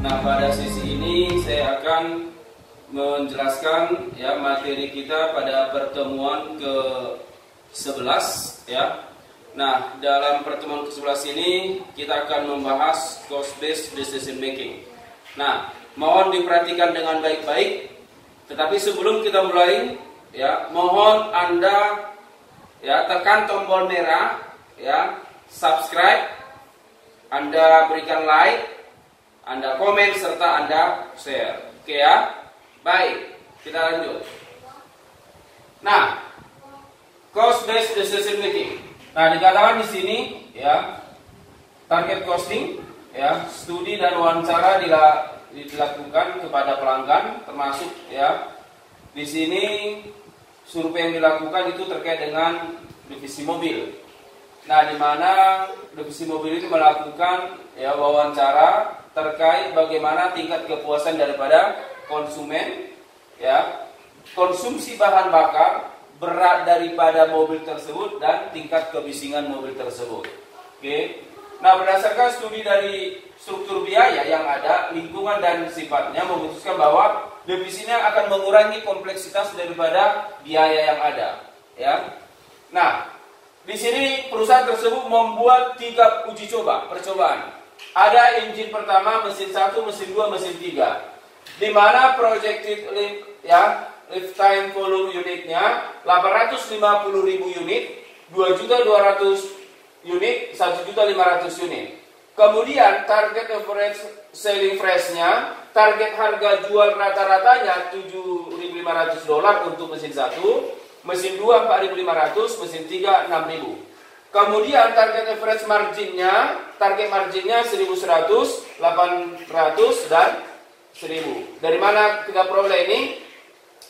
Nah, pada sesi ini saya akan menjelaskan ya materi kita pada pertemuan ke-11 ya. Nah, dalam pertemuan ke-11 ini kita akan membahas cost-based decision making. Nah, mohon diperhatikan dengan baik-baik. Tetapi sebelum kita mulai ya, mohon Anda ya tekan tombol merah ya, subscribe, Anda berikan like, Anda komen, serta Anda share. Oke ya? Baik, kita lanjut. Nah, cost-based decision making. Nah, dikatakan di sini ya, target costing ya, studi dan wawancara dilakukan kepada pelanggan, termasuk ya di sini survei yang dilakukan itu terkait dengan divisi mobil. Nah, di mana divisi mobil itu melakukan ya wawancara terkait bagaimana tingkat kepuasan daripada konsumen ya, konsumsi bahan bakar, berat daripada mobil tersebut, dan tingkat kebisingan mobil tersebut. Oke. Nah, berdasarkan studi dari struktur biaya yang ada, lingkungan dan sifatnya memutuskan bahwa divisinya akan mengurangi kompleksitas daripada biaya yang ada ya. Nah, di sini perusahaan tersebut membuat 3 uji coba, percobaan. Ada engine pertama, mesin 1, mesin 2, mesin 3. Di mana projected lifetime volume unitnya 850.000 unit, 2.200 unit, 1.500 unit. Kemudian target average selling price-nya, target harga jual rata-ratanya $7.500 untuk mesin 1, mesin 2 4.500, mesin 3 6.000. Kemudian target average marginnya, target marginnya 1.100, 800 dan 1.000. Dari mana kita peroleh ini?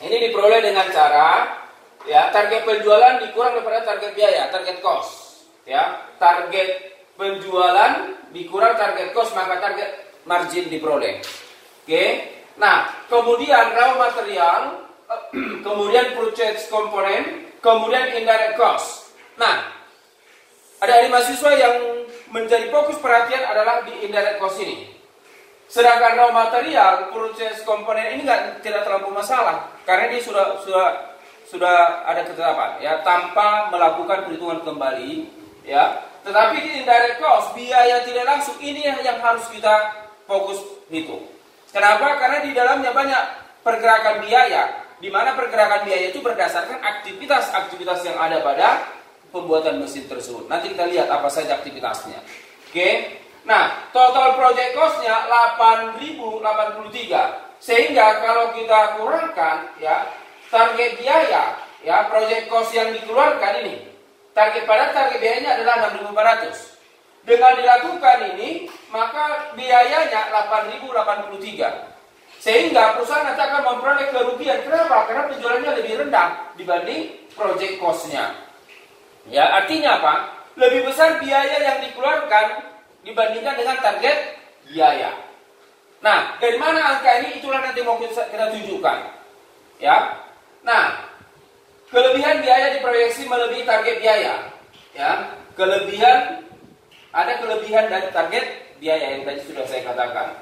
Ini diperoleh dengan cara ya, target penjualan dikurang daripada target biaya, target cost. Ya, target penjualan dikurang target cost, maka target margin diperoleh. Oke. Nah, kemudian raw material, kemudian purchase component, kemudian indirect cost. Nah, ada mahasiswa yang menjadi fokus perhatian adalah di indirect cost ini. Sedangkan raw material, purchase component ini tidak terlalu masalah karena dia sudah ada ketetapan ya, tanpa melakukan perhitungan kembali ya. Tetapi di indirect cost, biaya tidak langsung, ini yang harus kita fokus hitung. Kenapa? Karena di dalamnya banyak pergerakan biaya, di mana pergerakan biaya itu berdasarkan aktivitas yang ada pada pembuatan mesin tersebut. Nanti kita lihat apa saja aktivitasnya. Oke. Nah, total project cost-nya 8.083. Sehingga kalau kita kurangkan ya target biaya ya, project cost yang dikeluarkan ini, target biayanya adalah 6.400. Dengan dilakukan ini, maka biayanya 8.083. Sehingga perusahaan nanti akan memperoleh kerugian. Kenapa? Karena penjualannya lebih rendah dibanding project cost-nya. Ya, artinya apa? Lebih besar biaya yang dikeluarkan dibandingkan dengan target biaya. Nah, dari mana angka ini? Itulah nanti mau kita tunjukkan. Ya. Nah, kelebihan biaya diproyeksi melebihi target biaya. Ya, ada kelebihan dari target biaya yang tadi sudah saya katakan.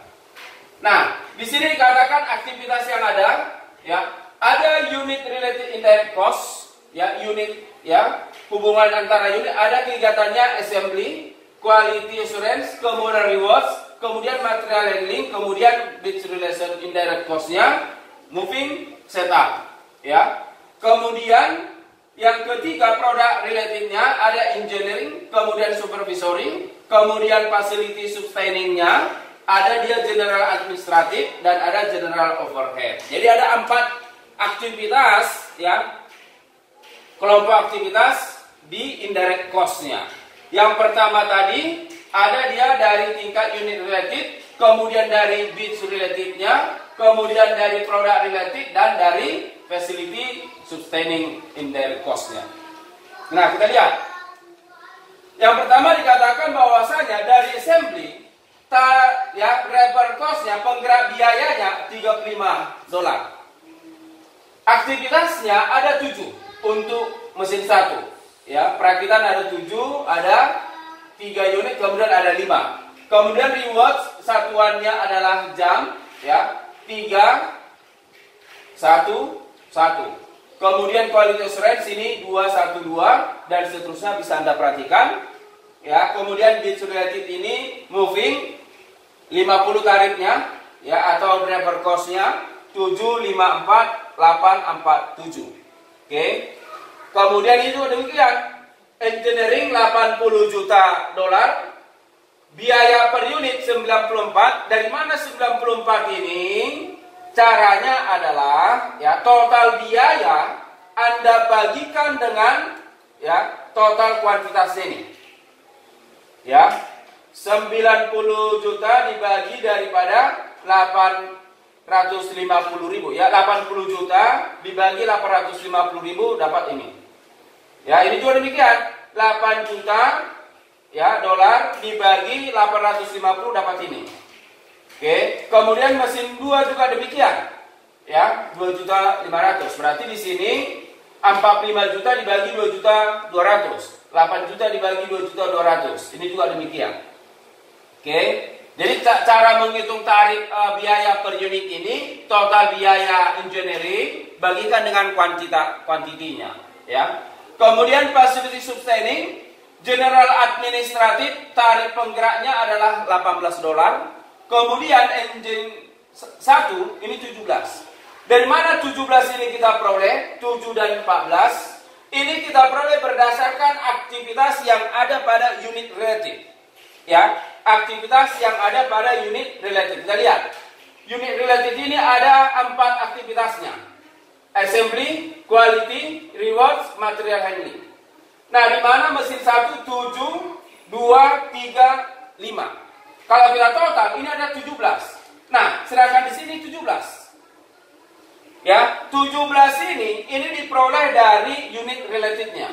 Nah, di sini dikatakan aktivitas yang ada, ya, ada unit related indirect cost, ya, unit, ya, hubungan antara unit, ada kegiatannya assembly, quality assurance, kemudian rewards, kemudian material handling, kemudian bid relation indirect cost-nya, moving setup, ya. Kemudian yang ketiga product related-nya ada engineering, kemudian supervisory, kemudian facility sustaining-nya, ada dia general administratif dan ada general overhead. Jadi ada 4 aktivitas ya, kelompok aktivitas di indirect cost-nya. Yang pertama tadi ada dia dari tingkat unit related, kemudian dari bits related-nya, kemudian dari product related, dan dari facility sustaining indirect cost-nya. Nah, kita lihat. Yang pertama dikatakan bahwasanya dari assembly driver cost-nya, penggerak biayanya $35. Aktivitasnya ada 7 untuk mesin 1. Ya, perakitan ada 7, ada 3 unit, kemudian ada 5. Kemudian reward satuannya adalah jam, ya, 3, 1, 1. Kemudian quality assurance ini 212 dan seterusnya bisa Anda perhatikan. Ya, kemudian bits related ini moving 50 tarifnya, ya, atau driver cost-nya 754847. Oke. Kemudian itu demikian. Engineering $80 juta, biaya per unit 94. Dari mana 94 ini? Caranya adalah ya, total biaya Anda bagikan dengan ya, total kuantitas ini. Ya. 90 juta dibagi daripada 850.000, ya, 80 juta dibagi 850.000 dapat ini. Ya, ini juga demikian. 8 juta ya dolar dibagi 850 dapat ini. Oke, kemudian mesin 2 juga demikian. Ya, 2.500.000. Berarti di sini 45 juta dibagi 2.200.000. 8 juta dibagi 2.200.000. Ini juga demikian. Oke, jadi cara menghitung tarif biaya per unit ini, total biaya engineering bagikan dengan kuantitinya, ya. Kemudian facility sustaining, general administratif, tarif penggeraknya adalah $18. Kemudian engine 1 ini 17. Dari mana 17 ini kita peroleh? 7 dan 14 ini kita peroleh berdasarkan aktivitas yang ada pada unit relative. Ya, aktivitas yang ada pada unit relative. Kita lihat. Unit relative ini ada 4 aktivitasnya. Assembly, quality, rewards, material handling. Nah, di mana mesin 1 7, 2, 3, 5. Kalau kita total ini ada 17. Nah, sedangkan di sini 17. Ya, 17 ini diperoleh dari unit related-nya.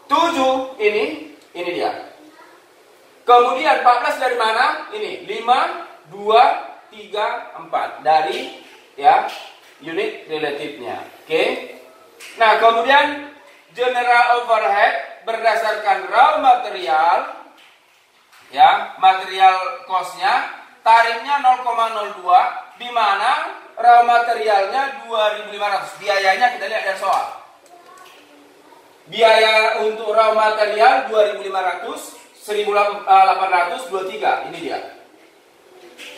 7 ini dia. Kemudian 14 dari mana? Ini 5, 2, 3, 4 dari ya unit relative-nya. Oke. Nah, kemudian general overhead berdasarkan raw material, ya, material cost-nya tarifnya 0,02, di mana raw materialnya 2.500. Biayanya kita lihat dari soal. Biaya untuk raw material 2.500, 1.823, ini dia.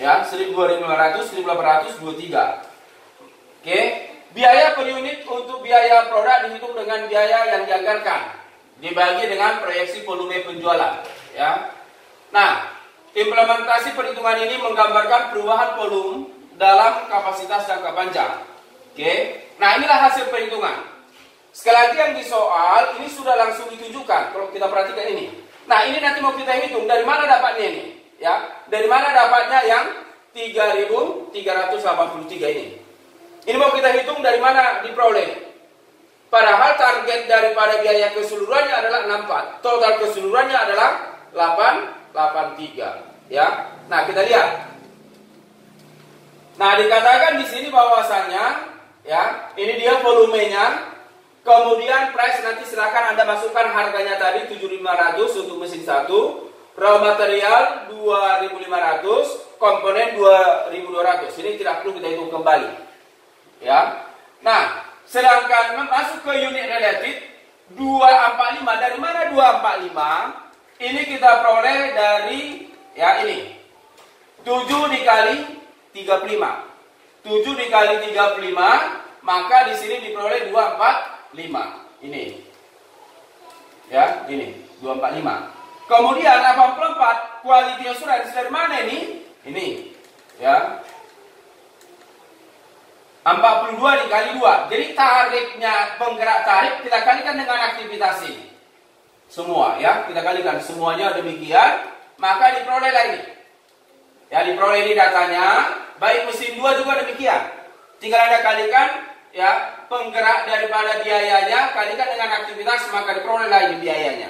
Ya, 2.500, 1.823. Oke, biaya per unit untuk biaya produk dihitung dengan biaya yang dianggarkan, dibagi dengan proyeksi volume penjualan. Ya, nah, implementasi perhitungan ini menggambarkan perubahan volume dalam kapasitas jangka panjang. Oke, nah inilah hasil perhitungan. Sekali lagi yang di soal ini sudah langsung ditunjukkan. Kalau kita perhatikan ini. Nah, ini nanti mau kita hitung dari mana dapatnya ini. Ya, dari mana dapatnya yang 3.383 ini. Ini mau kita hitung dari mana diperoleh. Padahal target daripada biaya keseluruhannya adalah 64. Total keseluruhannya adalah 883. Ya. Nah, kita lihat. Nah, dikatakan di sini bahwasanya ya, ini dia volumenya. Kemudian price nanti silakan Anda masukkan harganya tadi 7.500 untuk mesin 1, raw material 2.500, komponen 2.200. Ini tidak perlu kita hitung kembali. Ya. Nah, sedangkan masuk ke unit related 245. Dari mana 245? Ini kita peroleh dari ya ini. 7 dikali 35. 7 dikali 35, maka di sini diperoleh 245. Ini. Ya, ini 245. Kemudian 84 quality assurance dari mana ini? Ini. Ya. 42 dikali 2. Jadi tarifnya, penggerak tarif kita kalikan dengan aktivitas ini. Semua ya, kita kalikan semuanya demikian, maka diperolehlah ini. Ya, diperoleh ini datanya, baik mesin 2 juga demikian. Tinggal Anda kalikan ya, penggerak daripada biayanya kalikan dengan aktivitas, maka diperolehlah ini biayanya.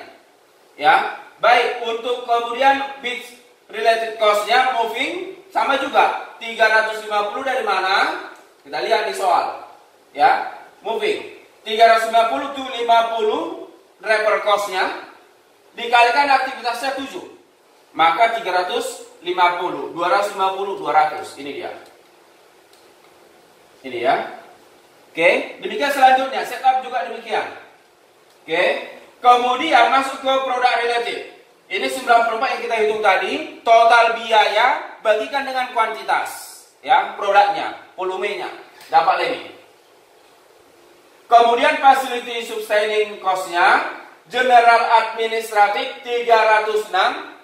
Ya, baik untuk kemudian bits related cost-nya moving sama juga. 350 dari mana? Kita lihat di soal. Ya, moving 350 to 50 driver cost-nya dikalikan aktivitasnya 7. Maka 350, 250, 200. Ini dia. Ini ya. Oke, demikian selanjutnya setup juga demikian. Oke, kemudian masuk ke produk relatif. Ini 94 yang kita hitung tadi, total biaya bagikan dengan kuantitas, ya, produknya, volumenya, dapat ini. Kemudian facility sustaining cost-nya, general administratif 306.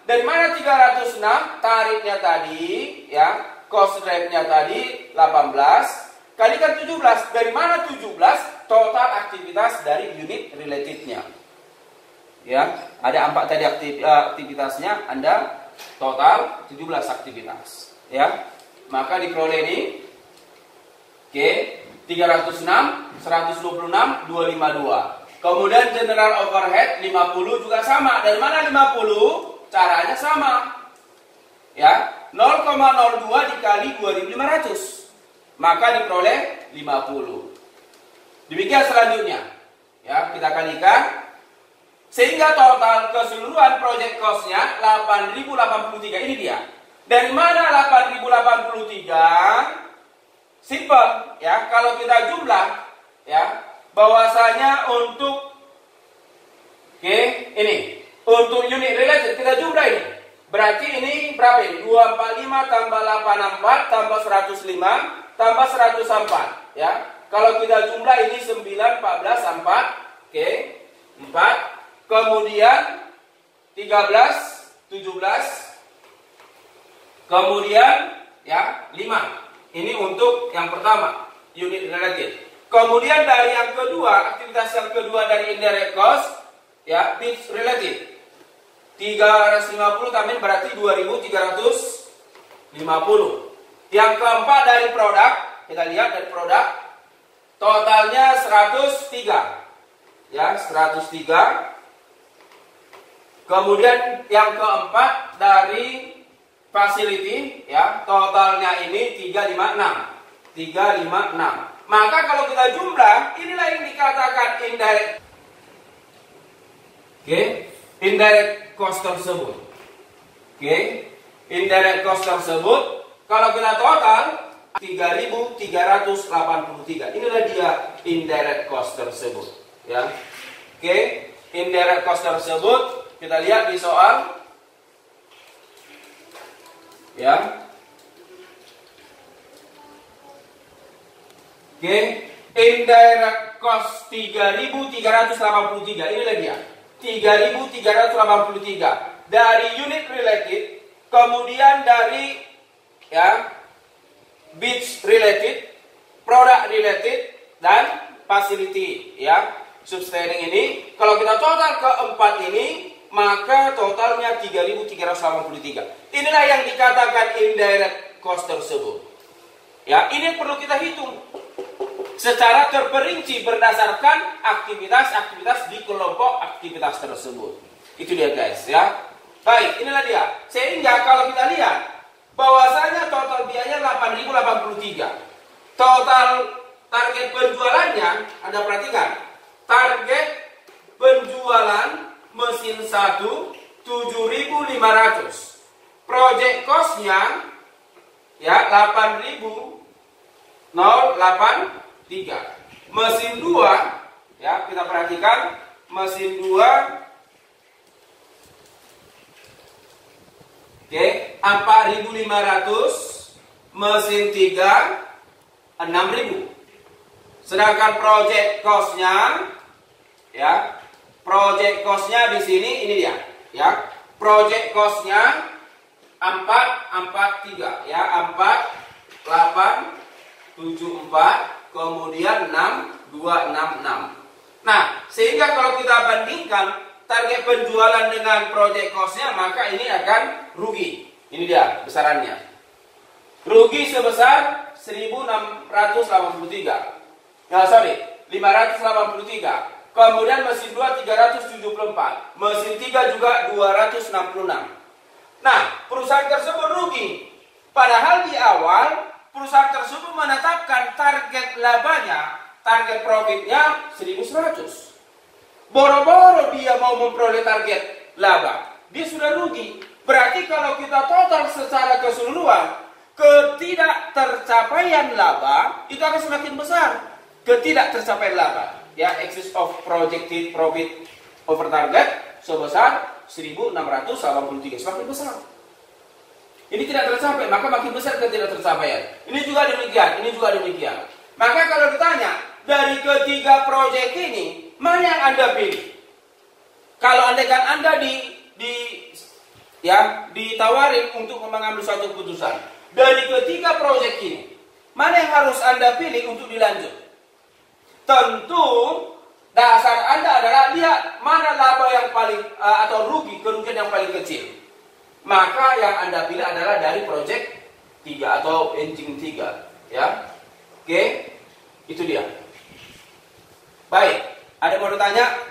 Dari mana 306? Tarifnya tadi, ya, cost drive-nya tadi 18. Kalikan 17. Dari mana 17? Total aktivitas dari unit related-nya. Ya, ada 4 tadi aktivitasnya, Anda total 17 aktivitas. Ya, maka diperoleh ini. Oke, 306, 126, 252. Kemudian general overhead 50 juga sama. Dari mana 50? Caranya sama. Ya, 0,02 dikali 2.500. Maka diperoleh 50. Demikian selanjutnya. Ya, kita kalikan. Sehingga total keseluruhan project cost-nya 8.083. Ini dia. Dari mana 8.083? Simple, ya. Kalau kita jumlah, ya, bahwasanya untuk ini untuk unit related kita jumlah ini. Berarti ini berapa ini? 245 tambah 84 tambah 105 tambah 104, ya. Kalau kita jumlah ini 9, 14, 4. Oke. 4. Kemudian 13, 17. Kemudian ya 5. Ini untuk yang pertama, unit related. Kemudian dari yang kedua, aktivitas yang kedua dari indirect cost, ya, bits related. 350 tambah berarti 2.350. Yang keempat dari produk, kita lihat dari produk, totalnya 103. Ya, 103. Kemudian yang keempat dari facility, ya, totalnya ini 356. 356. Maka kalau kita jumlah, inilah yang dikatakan indirect. Oke, indirect cost tersebut. Oke, indirect cost tersebut kalau kita total 3.383. Inilah dia indirect cost tersebut, ya. Oke, indirect cost tersebut kita lihat di soal, ya. Oke, indirect cost 3.383. Inilah dia. 3.383 dari unit related, kemudian dari, ya, bits related, product related, dan facility, ya, sustaining ini. Kalau kita total keempat ini, maka totalnya 3.383. Inilah yang dikatakan indirect cost tersebut. Ya, ini perlu kita hitung secara terperinci berdasarkan aktivitas-aktivitas di kelompok aktivitas tersebut. Itu dia, guys, ya. Baik, inilah dia. Sehingga kalau kita lihat bahwasanya total biaya 8.083. Total target penjualannya, Anda perhatikan. Target penjualan mesin 1 7.500. Project cost-nya, ya, 8.083. Mesin 2, ya, kita perhatikan mesin 2, oke, 4.500. Mesin 3 6.000. Sedangkan project cost-nya, ya, project cost-nya di sini ini dia, ya. Project cost-nya 443, ya, 487. 74, kemudian 6266. Nah, sehingga kalau kita bandingkan target penjualan dengan project cost-nya, maka ini akan rugi. Ini dia besarannya. Rugi sebesar 1683. Nah, sorry, 583. Kemudian mesin 2 374. Mesin 3 juga 266. Nah, perusahaan tersebut rugi. Padahal di awal perusahaan tersebut menetapkan target labanya, target profitnya 1100. Boro-boro dia mau memperoleh target laba, dia sudah rugi. Berarti kalau kita total secara keseluruhan, ketidaktercapaian laba itu akan semakin besar. Ketidaktercapaian laba, ya, excess of projected profit over target sebesar 1683, semakin besar. Ini tidak tercapai, maka makin besar ketidaktercapaian. Ini juga demikian, ini juga demikian. Maka kalau ditanya, dari ketiga proyek ini, mana yang Anda pilih? Kalau Anda ditawarin untuk mengambil suatu keputusan, dari ketiga proyek ini, mana yang harus Anda pilih untuk dilanjut? Tentu dasar Anda adalah lihat mana laba yang paling atau kerugian yang paling kecil. Maka yang Anda pilih adalah dari proyek 3 atau engine 3, ya. Oke, itu dia. Baik, ada mau bertanya?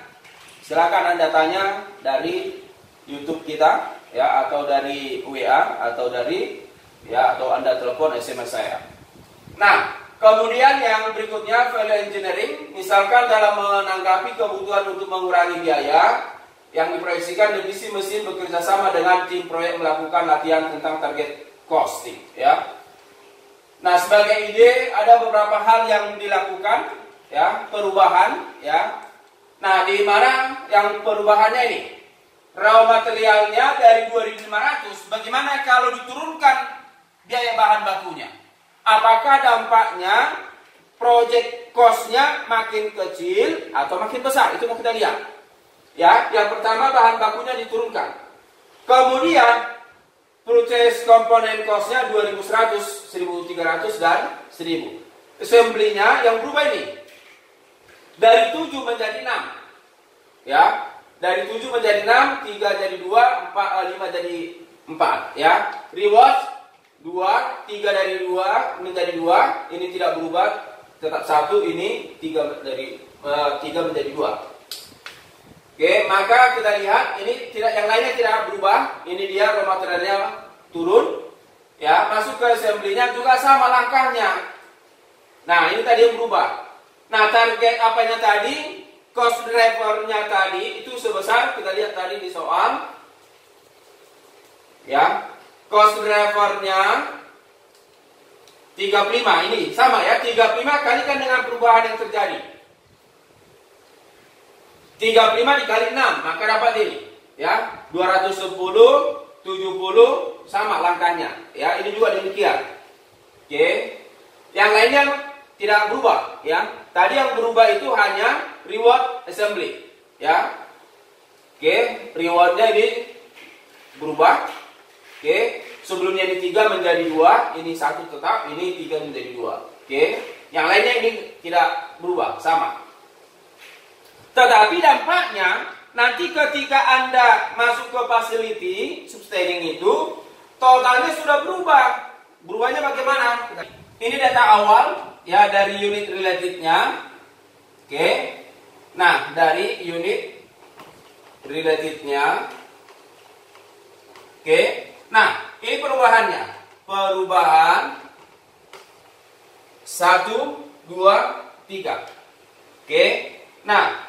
Silakan Anda tanya dari YouTube kita, ya, atau dari WA, atau atau Anda telepon SMS saya. Nah, kemudian yang berikutnya value engineering, misalkan dalam menanggapi kebutuhan untuk mengurangi biaya, yang diproyeksikan divisi mesin bekerja sama dengan tim proyek melakukan latihan tentang target costing, ya. Nah, sebagai ide ada beberapa hal yang dilakukan, ya, perubahan, ya. Nah, di mana yang perubahannya ini? Raw materialnya dari 2.500, bagaimana kalau diturunkan biaya bahan bakunya? Apakah dampaknya project cost-nya makin kecil atau makin besar? Itu mau kita lihat. Ya, yang pertama bahan bakunya diturunkan. Kemudian purchase komponen cost-nya 2.100, 1.300 dan 1.000. Assembly-nya yang berubah ini dari 7 menjadi 6. Ya, dari 7 menjadi 6, 3 jadi 2, 5 jadi 4, ya. Reward 2, 3 dari 2 menjadi 2, ini tidak berubah, tetap 1, ini 3 menjadi 2. Oke, maka kita lihat ini yang lainnya tidak berubah. Ini dia raw materialnya turun, ya. Masuk ke assembly-nya juga sama langkahnya. Nah, ini tadi yang berubah. Nah, target apanya tadi? Cost driver-nya tadi itu sebesar, kita lihat tadi di soal, ya. Cost driver-nya 35, ini sama ya, 35 kalikan dengan perubahan yang terjadi. 35 dikali 6, maka dapat ini, ya, 210, 70, sama langkahnya, ya. Ini juga demikian. Oke. Yang lainnya tidak berubah, ya. Tadi yang berubah itu hanya reward assembly, ya. Oke, rewardnya ini berubah. Oke, sebelumnya ini 3 menjadi 2, ini 1 tetap, ini 3 menjadi 2. Oke, yang lainnya ini tidak berubah, sama. Tetapi dampaknya nanti ketika Anda masuk ke facility sustaining itu, totalnya sudah berubah. Berubahnya bagaimana? Ini data awal, ya, dari unit relatednya. Oke. Nah, dari unit relatednya. Oke. Nah, ini perubahannya. Perubahan 1, 2, 3. Oke. Nah,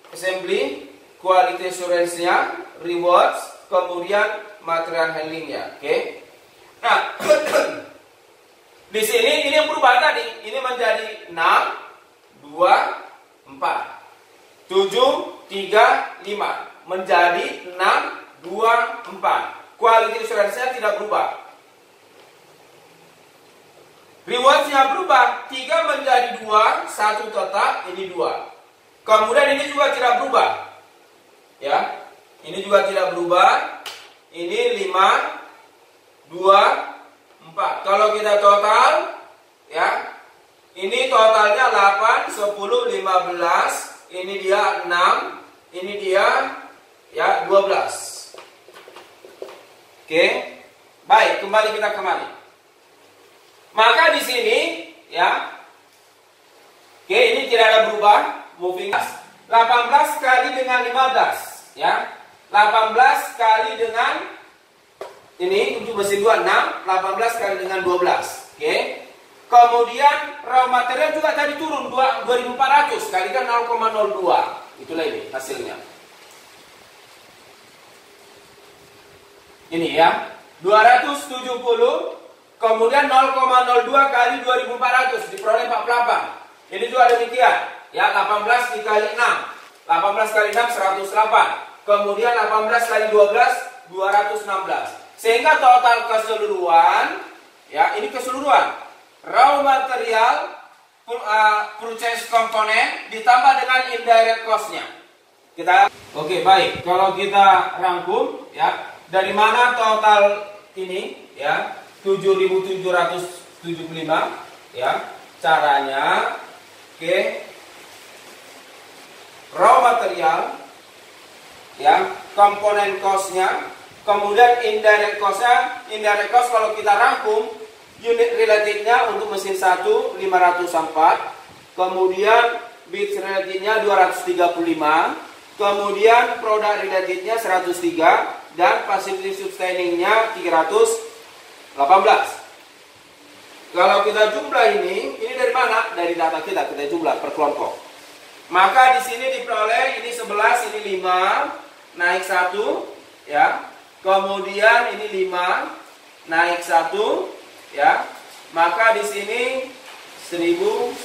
assembly, quality assurance-nya, rewards, kemudian material handling-nya. Oke. Nah, di sini ini yang berubah tadi. Ini menjadi 6, 2, 4. 7, 3, 5. Menjadi 6, 2, 4. Quality assurance-nya tidak berubah. Rewards-nya berubah. 3 menjadi 2, 1 tetap, ini 2. Kemudian ini juga tidak berubah, ya. Ini juga tidak berubah. Ini 5, 2, 4. Kalau kita total, ya, Ini totalnya 8, 10, 15. Ini dia 6. Ini dia ya 12. Oke. Baik, kembali kita kembali. Maka di sini ya. Oke, ini tidak ada berubah. Moving 18 kali dengan 15 ya. 18 kali dengan ini untuk mesin 26, 18 kali dengan 12. Oke. Kemudian raw material juga tadi turun 2400 kalikan 0,02. Itulah ini hasilnya. Ini ya. 270 kemudian 0,02 kali 2400 diperoleh 48. Ini juga demikian. Ya, 18 dikali 6. 18 kali 6 108. Kemudian 18 kali 12 216. Sehingga total keseluruhan ya, ini keseluruhan raw material purchase komponen ditambah dengan indirect cost-nya. Oke, baik. Kalau kita rangkum ya, dari mana total ini ya 7.775 ya. Caranya oke. Raw material ya, komponen cost-nya. Kemudian indirect cost-nya, indirect cost kalau kita rangkum unit relative-nya untuk mesin 1 504, kemudian bits relative-nya 235, kemudian produk relative-nya 103 dan facility sustaining-nya 318. Kalau kita jumlah ini dari mana? Dari data kita jumlah per kelompok. Maka di sini diperoleh ini 11, ini 5, naik 1 ya. Kemudian ini 5 naik 1 ya. Maka di sini 1155.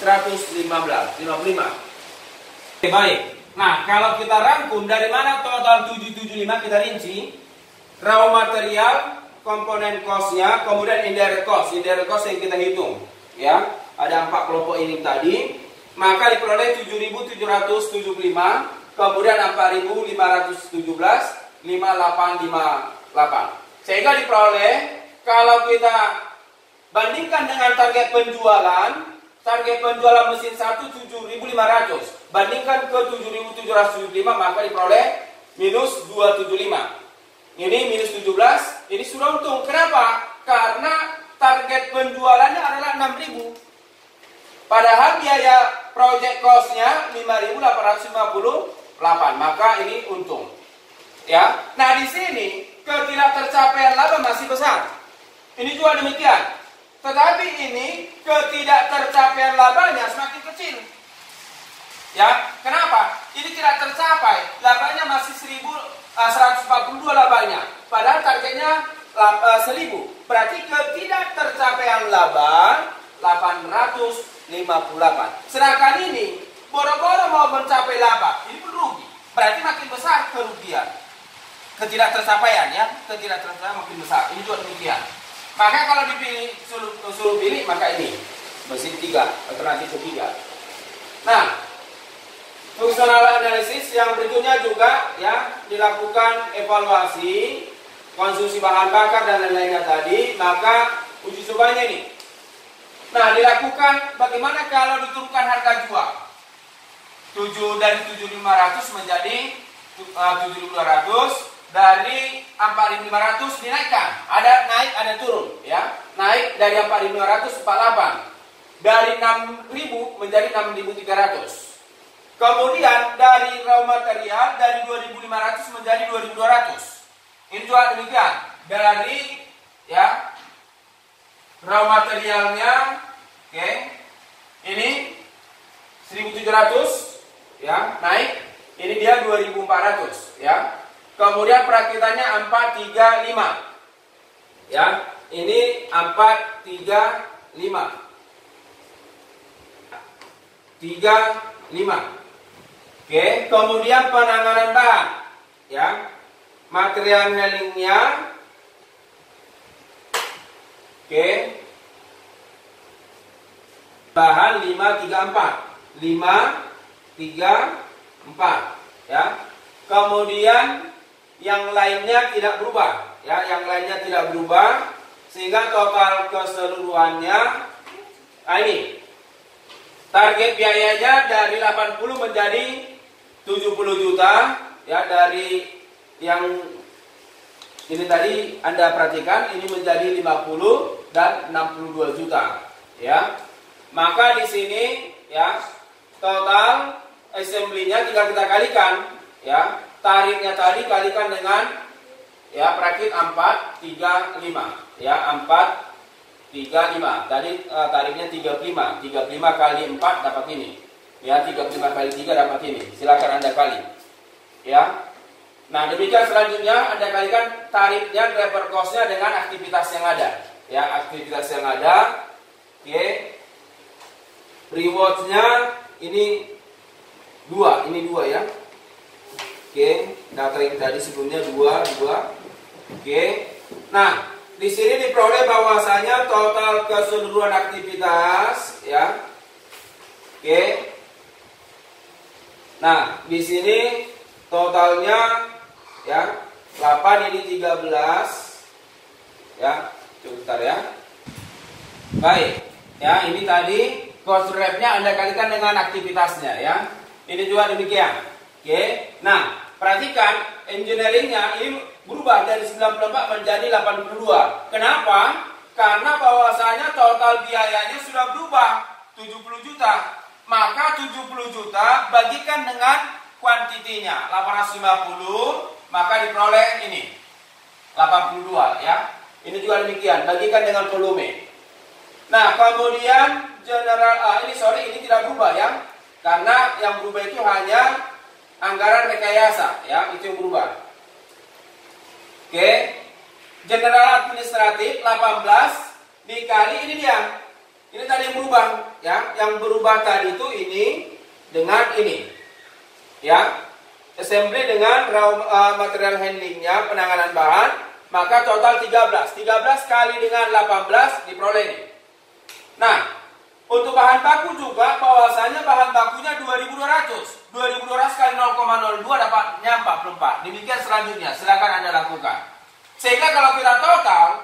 Oke, baik. Nah, kalau kita rangkum dari mana total 775 kita rinci. Raw material, komponen cost-nya, kemudian indirect cost. Indirect cost yang kita hitung ya. Ada 4 kelompok ini tadi. Maka diperoleh 7.775, kemudian 4.517, 5858. Sehingga diperoleh kalau kita bandingkan dengan target penjualan mesin 1 7.500 bandingkan ke 7.775, maka diperoleh minus 275. Ini minus 17, ini sudah untung. Kenapa? Karena target penjualannya adalah 6.000. Padahal biaya project cost-nya 5.858, maka ini untung. Ya. Nah, di sini ketidaktercapaian laba masih besar. Ini juga demikian. Tetapi ini ketidaktercapaian labanya semakin kecil. Ya, kenapa? Ini tidak tercapai. Labanya masih 142 labanya. Padahal targetnya 1000. Berarti ketidaktercapaian laba 858. Sedangkan ini boro-boro mau mencapai laba, ini pun rugi. Berarti makin besar kerugian. Ketidaktercapaian ya, ketidaktercapaian makin besar. Ini juga demikian. Maka kalau dipilih suruh pilih, maka ini mesin 3, alternatif ketiga. Nah, fungsional analisis yang berikutnya juga ya, dilakukan evaluasi konsumsi bahan bakar dan lain-lainnya tadi. Maka uji cobanya ini. Nah, dilakukan bagaimana kalau diturunkan harga jual dari 7.500 menjadi 7.200. Dari 4.500 dinaikkan, ada naik ada turun ya. Naik dari 4.500 48, dari 6.000 menjadi 6.300. Kemudian dari raw material dari 2.500 menjadi 2.200. Ini juga demikian. Dari ya raw materialnya oke. Ini 1.700 ya, naik. Ini dia 2.400 ya. Kemudian perakitannya 435. Ya, ini 435. 35. Oke, kemudian penanganan bahan. Ya. Material handlingnya. Oke. Bahan 534. 534 ya. Kemudian yang lainnya tidak berubah, ya, yang lainnya tidak berubah, sehingga total keseluruhannya, nah ini Target biayanya dari 80 menjadi 70 juta. Ya, dari yang ini tadi Anda perhatikan, ini menjadi 50 dan 62 juta. Ya, maka di sini ya total assembly-nya tinggal kita kalikan. Ya, tarifnya tadi kalikan dengan ya perakit 435. Ya, 435. Tadi tarifnya 35. 35 kali 4 dapat ini. Ya, 35 kali 3 dapat ini. Silakan Anda kali. Ya. Nah, demikian selanjutnya Anda kalikan tarifnya, driver cost-nya dengan aktivitas yang ada. Ya, aktivitas yang ada. Oke. Rewards-nya ini 2. Ini 2 ya. Oke, data yang tadi sebelumnya 2. Oke. Nah, di sini diperoleh bahwasanya total keseluruhan aktivitas ya. Oke. Nah, di sini totalnya ya 8, ini 13. Ya, sebentar ya. Baik. Ya, ini tadi cost rep-nya Anda kalikan dengan aktivitasnya ya. Ini juga demikian. Oke. Nah, perhatikan engineering-nya ini berubah dari 94 menjadi 82. Kenapa? Karena bahwasanya total biayanya sudah berubah 70 juta. Maka 70 juta bagikan dengan kuantitinya 850, maka diperoleh ini 82 ya. Ini juga demikian, bagikan dengan volume. Nah, kemudian general ini tidak berubah ya. Karena yang berubah itu hanya anggaran rekayasa ya, itu yang berubah. Oke. General administratif 18 dikali ini dia. Ini tadi yang berubah ya. Yang berubah tadi itu ini dengan ini. Ya. Assembly dengan raw material handlingnya, penanganan bahan, maka total 13. 13 kali dengan 18 diperoleh ini. Nah, untuk bahan baku juga bahwasanya bahan bakunya 2200. 2200 kali 0,02 dapatnya 44. Demikian selanjutnya, silakan Anda lakukan. Sehingga kalau kita total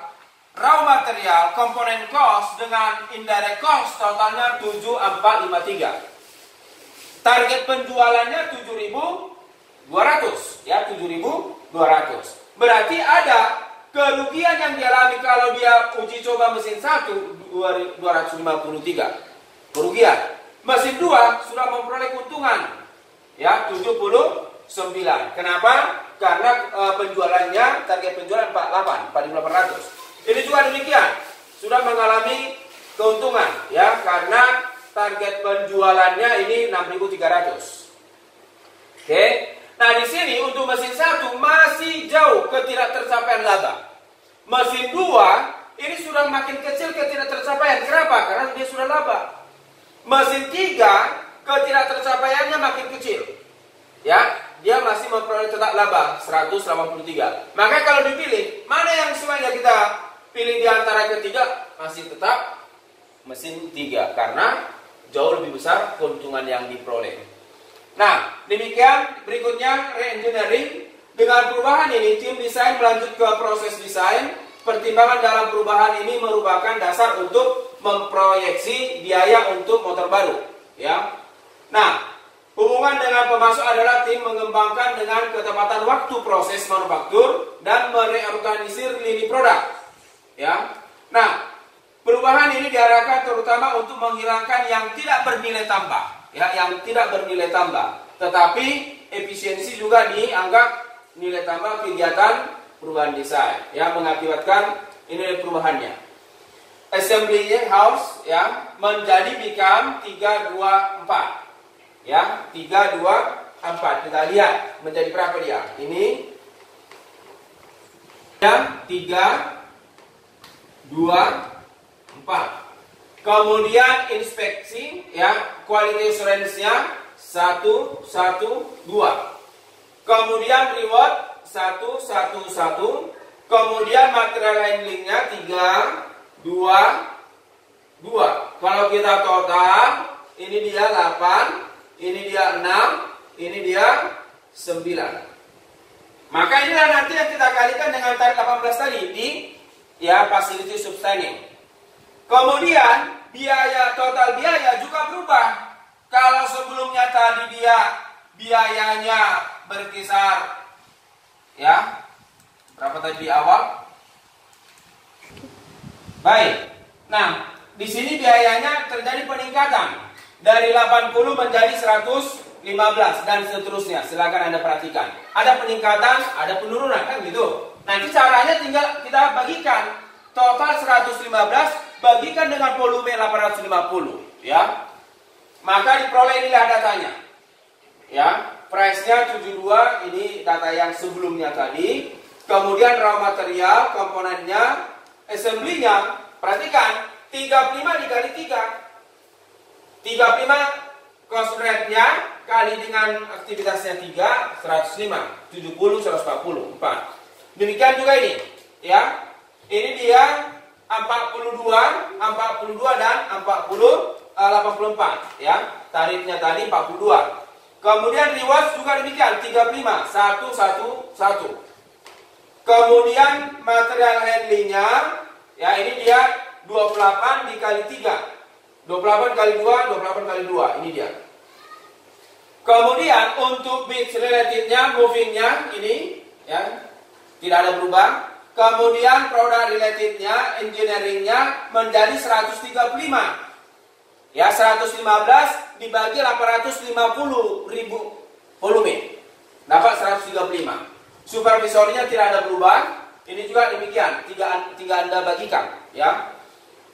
raw material, komponen cost dengan indirect cost totalnya 7453. Target penjualannya 7.200 ya, 7.200. Berarti ada kerugian yang dialami kalau dia uji coba mesin 1 253. Kerugian. Mesin 2 sudah memperoleh keuntungan ya 79. Kenapa? Karena penjualannya, target penjualan 4.800. Ini juga demikian, sudah mengalami keuntungan ya, karena target penjualannya ini 6.300. Oke. Nah, di sini untuk mesin 1 masih jauh ketidaktercapaian laba. Mesin 2 ini sudah makin kecil ketidaktercapaian. Kenapa? Karena dia sudah laba. Mesin 3 ketidaktercapaiannya makin kecil. Ya, dia masih memperoleh tetap laba 183. Maka kalau dipilih, mana yang semuanya kita pilih di antara ketiga, masih tetap mesin 3 karena jauh lebih besar keuntungan yang diperoleh. Nah, demikian berikutnya re-engineering. Dengan perubahan ini, tim desain melanjut ke proses desain. Pertimbangan dalam perubahan ini merupakan dasar untuk memproyeksi biaya untuk motor baru. Ya. Nah, hubungan dengan pemasok adalah tim mengembangkan dengan ketepatan waktu proses manufaktur dan mereorganisir lini produk. Ya. Nah, perubahan ini diarahkan terutama untuk menghilangkan yang tidak bernilai tambah. Ya, yang tidak bernilai tambah, tetapi efisiensi juga dianggap nilai tambah kegiatan perubahan desain yang mengakibatkan ini perubahannya. Assembly house ya menjadi become 324 ya 324. Kita lihat menjadi berapa dia. Ini yang 324. Kemudian inspeksi ya, quality assurance-nya 112. Kemudian reward 111. Kemudian material handling-nya 322. Kalau kita total, ini dia 8, ini dia 6, ini dia 9. Maka inilah nanti yang kita kalikan dengan tarif 18 tadi di ya facility sustaining. Kemudian total biaya juga berubah. Kalau sebelumnya tadi dia biayanya berkisar, ya, berapa tadi di awal? Baik. Nah, di sini biayanya terjadi peningkatan dari 80 menjadi 115 dan seterusnya. Silakan Anda perhatikan. Ada peningkatan, ada penurunan, kan gitu. Nanti caranya tinggal kita bagikan. Total 115 bagikan dengan volume 850, ya. Maka diperoleh inilah datanya. Ya, price-nya 72, ini data yang sebelumnya tadi. Kemudian raw material, komponennya, assembly-nya, perhatikan 35 dikali 3. 35 cost rate-nya kali dengan aktivitasnya 3, 105, 70, 140, 4. Demikian juga ini, ya. Ini dia 42 dan 84, ya. Tarifnya tadi 42. Kemudian rewards juga demikian, 35, 111. Kemudian material handlingnya, ya, ini dia 28 dikali 3. 28 kali 2, 28 kali 2, ini dia. Kemudian untuk bits relatednya, movingnya ini, ya, tidak ada berubah. Kemudian produk relatednya, engineeringnya menjadi 135. Ya, 115 dibagi 850 ribu volume, dapat 135. Supervisornya tidak ada berubah. Ini juga demikian, tiga Anda bagikan, ya.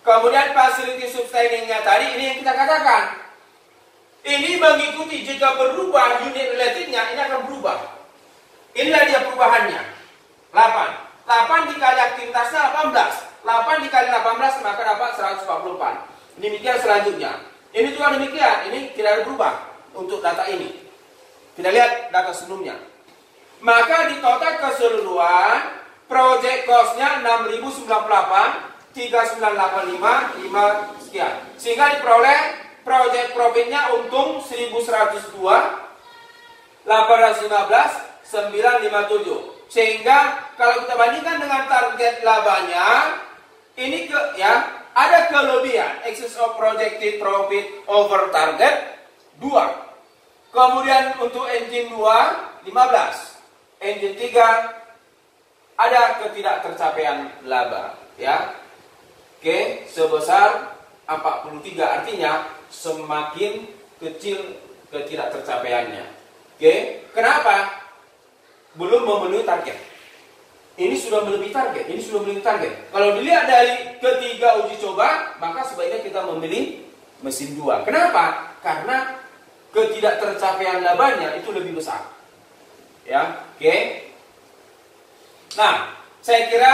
Kemudian facility sustaining-nya tadi, ini yang kita katakan. Ini mengikuti, jika berubah unit relatednya, ini akan berubah. Inilah dia perubahannya. 8 dikali aktivitasnya 18. 8 dikali 18 maka dapat 144. Demikian selanjutnya. Ini juga demikian, ini tidak ada berubah untuk data ini. Kita lihat data sebelumnya. Maka di total keseluruhan, project cost-nya 6.098. 3985, 5 sekian. Sehingga diperoleh project profitnya untung 1102, 815, 957. Sehingga kalau kita bandingkan dengan target labanya, ini ada kelebihan, excess of projected profit over target 2. Kemudian untuk engine 2 15, engine 3 ada ketidaktercapaian laba, ya. Oke, sebesar 43, artinya semakin kecil ketidaktercapaiannya. Oke, kenapa? Belum memenuhi target. Ini sudah melebihi target, ini sudah melebihi target. Kalau dilihat dari ketiga uji coba, maka sebaiknya kita memilih mesin 2. Kenapa? Karena ketidaktercapaian labanya itu lebih besar. Ya, oke. Nah, saya kira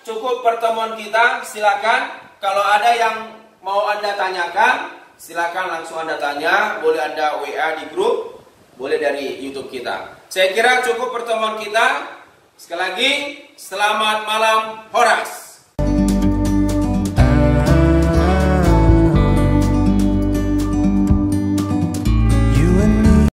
cukup pertemuan kita. Silakan kalau ada yang mau Anda tanyakan, silakan langsung Anda tanya. Boleh Anda WA di grup, boleh dari YouTube kita. Saya kira cukup pertemuan kita. Sekali lagi, selamat malam Horas.